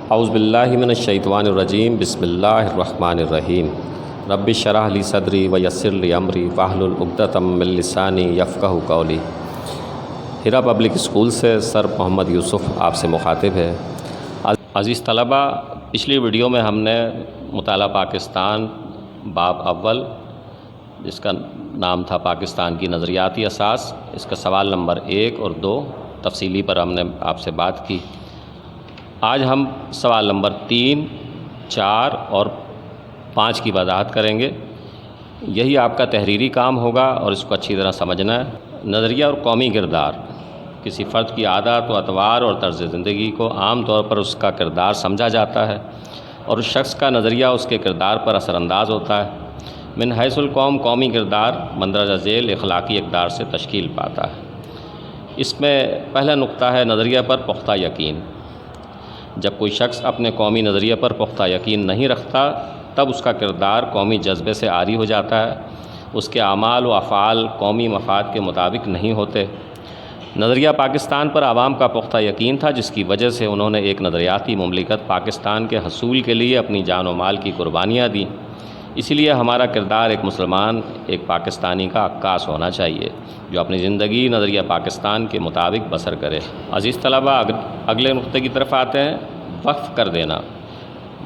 اعوذ باللہ من الشیطان الرجیم، بسم اللہ الرحمن الرحیم۔ رب اشرح لی صدری ویسر لی امری واحلل عقدۃ من لسانی یفقہوا قولی۔ ہیرا پبلک اسکول سے سر محمد یوسف آپ سے مخاطب ہے۔ عزیز طلبہ، پچھلی ویڈیو میں ہم نے مطالعہ پاکستان باب اول، جس کا نام تھا پاکستان کی نظریاتی اساس، اس کا سوال نمبر 1 اور 2 تفصیلی پر ہم نے آپ سے بات کی۔ آج ہم سوال نمبر 3، 4 اور 5 کی وضاحت کریں گے۔ یہی آپ کا تحریری کام ہوگا اور اس کو اچھی طرح سمجھنا ہے۔ نظریہ اور قومی کردار۔ کسی فرد کی عادات و اطوار اور طرز زندگی کو عام طور پر اس کا کردار سمجھا جاتا ہے اور اس شخص کا نظریہ اس کے کردار پر اثر انداز ہوتا ہے۔ من حیث القوم، قومی کردار مندرجہ ذیل اخلاقی اقدار سے تشکیل پاتا ہے۔ اس میں پہلا نقطہ ہے نظریہ پر پختہ یقین۔ جب کوئی شخص اپنے قومی نظریے پر پختہ یقین نہیں رکھتا، تب اس کا کردار قومی جذبے سے عاری ہو جاتا ہے۔ اس کے اعمال و افعال قومی مفاد کے مطابق نہیں ہوتے۔ نظریہ پاکستان پر عوام کا پختہ یقین تھا، جس کی وجہ سے انہوں نے ایک نظریاتی مملکت پاکستان کے حصول کے لیے اپنی جان و مال کی قربانیاں دیں۔ اسی لیے ہمارا کردار ایک مسلمان، ایک پاکستانی کا عکاس ہونا چاہیے، جو اپنی زندگی نظریہ پاکستان کے مطابق بسر کرے۔ عزیز طلبہ، اگلے نقطے کی طرف آتے ہیں۔ وقف کر دینا۔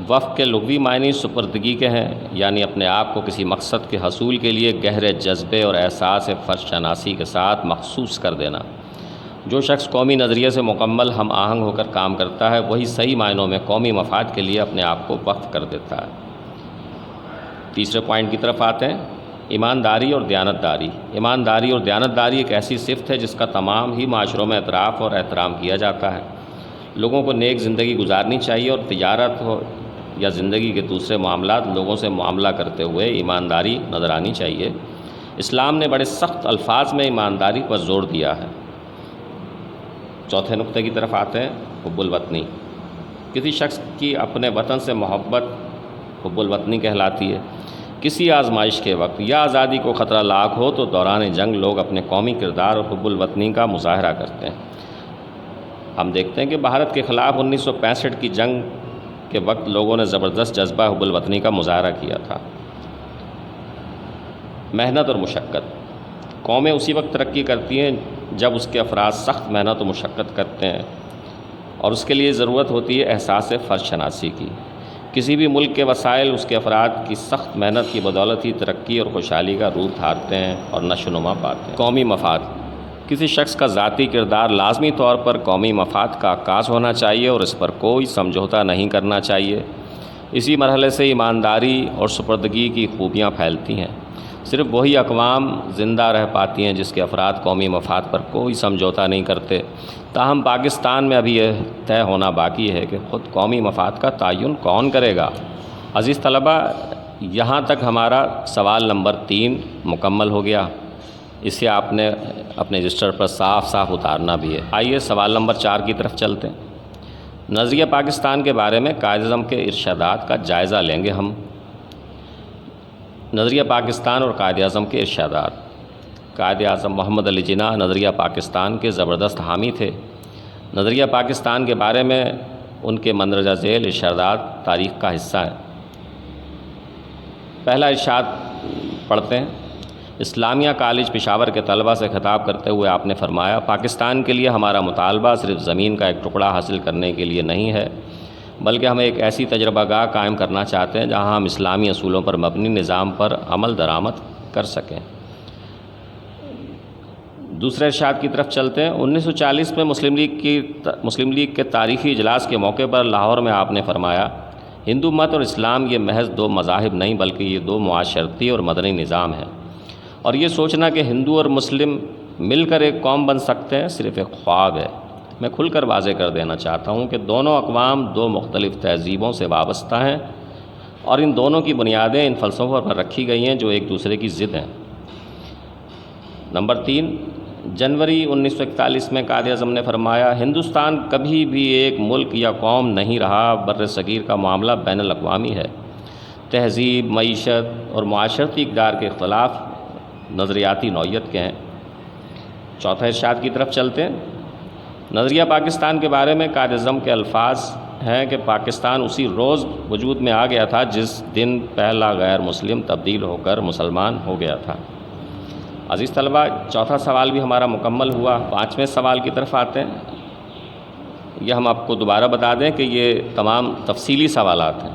وقف کے لغوی معنی سپردگی کے ہیں، یعنی اپنے آپ کو کسی مقصد کے حصول کے لیے گہرے جذبے اور احساس فرض شناسی کے ساتھ مخصوص کر دینا۔ جو شخص قومی نظریے سے مکمل ہم آہنگ ہو کر کام کرتا ہے، وہی صحیح معنوں میں قومی مفاد کے لیے اپنے آپ کو وقف کر دیتا ہے۔ تیسرے پوائنٹ کی طرف آتے ہیں۔ ایمانداری اور دیانتداری۔ ایمانداری اور دیانتداری ایک ایسی صفت ہے جس کا تمام ہی معاشروں میں اعتراف اور احترام کیا جاتا ہے۔ لوگوں کو نیک زندگی گزارنی چاہیے اور تجارت ہو یا زندگی کے دوسرے معاملات، لوگوں سے معاملہ کرتے ہوئے ایمانداری نظر آنی چاہیے۔ اسلام نے بڑے سخت الفاظ میں ایمانداری پر زور دیا ہے۔ چوتھے نقطے کی طرف آتے ہیں۔ حب الوطنی۔ کسی شخص کی اپنے وطن سے محبت حب الوطنی کہلاتی ہے۔ کسی آزمائش کے وقت یا آزادی کو خطرہ لاحق ہو تو دوران جنگ لوگ اپنے قومی کردار اور حب الوطنی کا مظاہرہ کرتے ہیں۔ ہم دیکھتے ہیں کہ بھارت کے خلاف 1965 کی جنگ کے وقت لوگوں نے زبردست جذبہ حب الوطنی کا مظاہرہ کیا تھا۔ محنت اور مشقت۔ قومیں اسی وقت ترقی کرتی ہیں جب اس کے افراد سخت محنت و مشقت کرتے ہیں، اور اس کے لیے ضرورت ہوتی ہے احساس فرض شناسی کی۔ کسی بھی ملک کے وسائل اس کے افراد کی سخت محنت کی بدولت ہی ترقی اور خوشحالی کا روپ دھارتے ہیں اور نشو و نما پاتے ہیں۔ قومی مفاد۔ کسی شخص کا ذاتی کردار لازمی طور پر قومی مفاد کا عکاس ہونا چاہیے اور اس پر کوئی سمجھوتا نہیں کرنا چاہیے۔ اسی مرحلے سے ایمانداری اور سپردگی کی خوبیاں پھیلتی ہیں۔ صرف وہی اقوام زندہ رہ پاتی ہیں جس کے افراد قومی مفاد پر کوئی سمجھوتا نہیں کرتے۔ تاہم پاکستان میں ابھی یہ طے ہونا باقی ہے کہ خود قومی مفاد کا تعین کون کرے گا۔ عزیز طلبہ، یہاں تک ہمارا سوال نمبر 3 مکمل ہو گیا۔ اسے آپ نے اپنے رجسٹر پر صاف صاف اتارنا بھی ہے۔ آئیے سوال نمبر 4 کی طرف چلتے ہیں۔ نظریہ پاکستان کے بارے میں قائد اعظم کے ارشادات کا جائزہ لیں گے ہم۔ نظریہ پاکستان اور قائد اعظم کے ارشادات۔ قائد اعظم محمد علی جناح نظریہ پاکستان کے زبردست حامی تھے۔ نظریہ پاکستان کے بارے میں ان کے مندرجہ ذیل ارشادات تاریخ کا حصہ ہیں۔ پہلا ارشاد پڑھتے ہیں۔ اسلامیہ کالج پشاور کے طلبہ سے خطاب کرتے ہوئے آپ نے فرمایا، پاکستان کے لیے ہمارا مطالبہ صرف زمین کا ایک ٹکڑا حاصل کرنے کے لیے نہیں ہے، بلکہ ہم ایک ایسی تجربہ گاہ قائم کرنا چاہتے ہیں جہاں ہم اسلامی اصولوں پر مبنی نظام پر عمل درآمد کر سکیں۔ دوسرے ارشاد کی طرف چلتے ہیں۔ 1940 میں مسلم لیگ کے تاریخی اجلاس کے موقع پر لاہور میں آپ نے فرمایا، ہندو مت اور اسلام یہ محض 2 مذاہب نہیں بلکہ یہ 2 معاشرتی اور مدنی نظام ہیں، اور یہ سوچنا کہ ہندو اور مسلم مل کر ایک قوم بن سکتے ہیں صرف ایک خواب ہے۔ میں کھل کر واضح کر دینا چاہتا ہوں کہ دونوں اقوام 2 مختلف تہذیبوں سے وابستہ ہیں اور ان دونوں کی بنیادیں ان فلسفوں پر رکھی گئی ہیں جو ایک دوسرے کی ضد ہیں۔ نمبر 3، جنوری 1941 میں قائد اعظم نے فرمایا، ہندوستان کبھی بھی ایک ملک یا قوم نہیں رہا، بر صغیر کا معاملہ بین الاقوامی ہے۔ تہذیب، معیشت اور معاشرتی اقدار کے اختلاف نظریاتی نوعیت کے ہیں۔ چوتھے ارشاد کی طرف چلتے ہیں۔ نظریہ پاکستان کے بارے میں قائد اعظم کے الفاظ ہے کہ پاکستان اسی روز وجود میں آ گیا تھا جس دن پہلا غیر مسلم تبدیل ہو کر مسلمان ہو گیا تھا۔ عزیز طلبہ، چوتھا سوال بھی ہمارا مکمل ہوا۔ پانچویں سوال کی طرف آتے ہیں۔ یہ ہم آپ کو دوبارہ بتا دیں کہ یہ تمام تفصیلی سوالات ہیں۔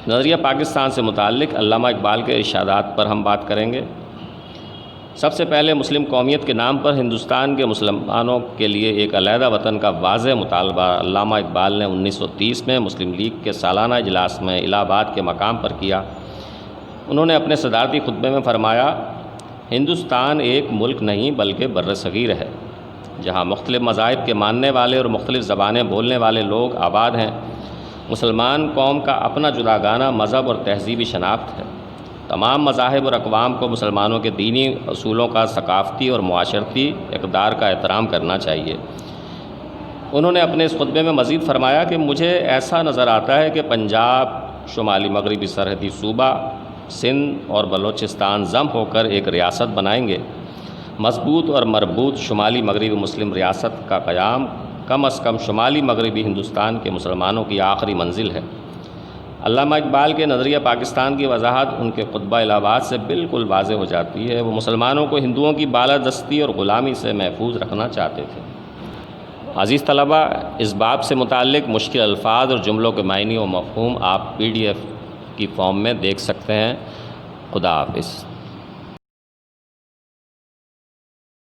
نظریہ پاکستان سے متعلق علامہ اقبال کے ارشادات پر ہم بات کریں گے۔ سب سے پہلے مسلم قومیت کے نام پر ہندوستان کے مسلمانوں کے لیے ایک علیحدہ وطن کا واضح مطالبہ علامہ اقبال نے 1930 میں مسلم لیگ کے سالانہ اجلاس میں الہ آباد کے مقام پر کیا۔ انہوں نے اپنے صدارتی خطبے میں فرمایا، ہندوستان ایک ملک نہیں بلکہ بر صغیر ہے، جہاں مختلف مذاہب کے ماننے والے اور مختلف زبانیں بولنے والے لوگ آباد ہیں۔ مسلمان قوم کا اپنا جداگانہ مذہب اور تہذیبی شناخت ہے۔ تمام مذاہب اور اقوام کو مسلمانوں کے دینی اصولوں کا ثقافتی اور معاشرتی اقدار کا احترام کرنا چاہیے۔ انہوں نے اپنے اس خطبے میں مزید فرمایا کہ مجھے ایسا نظر آتا ہے کہ پنجاب، شمالی مغربی سرحدی صوبہ، سندھ اور بلوچستان ضم ہو کر ایک ریاست بنائیں گے۔ مضبوط اور مربوط شمالی مغربی مسلم ریاست کا قیام کم از کم شمالی مغربی ہندوستان کے مسلمانوں کی آخری منزل ہے۔ علامہ اقبال کے نظریہ پاکستان کی وضاحت ان کے خطبہ الہ آباد سے بالکل واضح ہو جاتی ہے۔ وہ مسلمانوں کو ہندوؤں کی بالادستی اور غلامی سے محفوظ رکھنا چاہتے تھے۔ عزیز طلبہ، اس باب سے متعلق مشکل الفاظ اور جملوں کے معنی و مفہوم آپ PDF کی فارم میں دیکھ سکتے ہیں۔ خدا حافظ۔